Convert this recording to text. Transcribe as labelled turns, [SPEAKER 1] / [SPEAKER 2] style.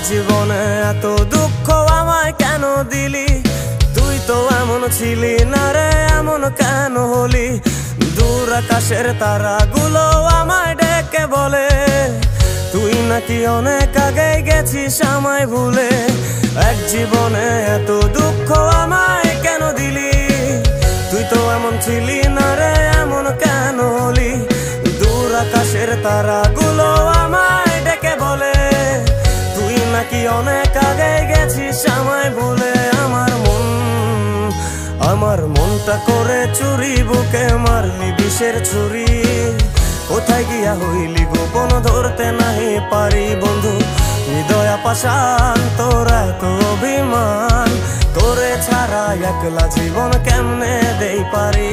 [SPEAKER 1] জীবনে এত দুঃখ আমায় কেন দিলি? তুই তো এমন ছিলি না রে, এমন কেন হলি? দূর আকাশের তারাগুলো আমায় ডেকে বলে তুই নাকি অনেক আগে গেছিস আমায় ভুলে। এক জীবনে এত দুঃখ আমায় কেন দিলি? তুই তো এমন ছিলি না রে, এমন কেন হলি? দূর আকাশের তারাগুলো আমায় ডেকে বলে তুই নাকি অনেক আগে গেছিস আমায় ভুলে। আমার মনটা করে চুরি, বুকে মারলি বিষের ছুরি। কোথায় গিয়া হইলি গোপন ধরতে নাহি পারি বন্ধু। হৃদয় পাষাণ তোর এত অভিমান, তোরে ছাড়া একলা জীবন কেমনে দেই পারি।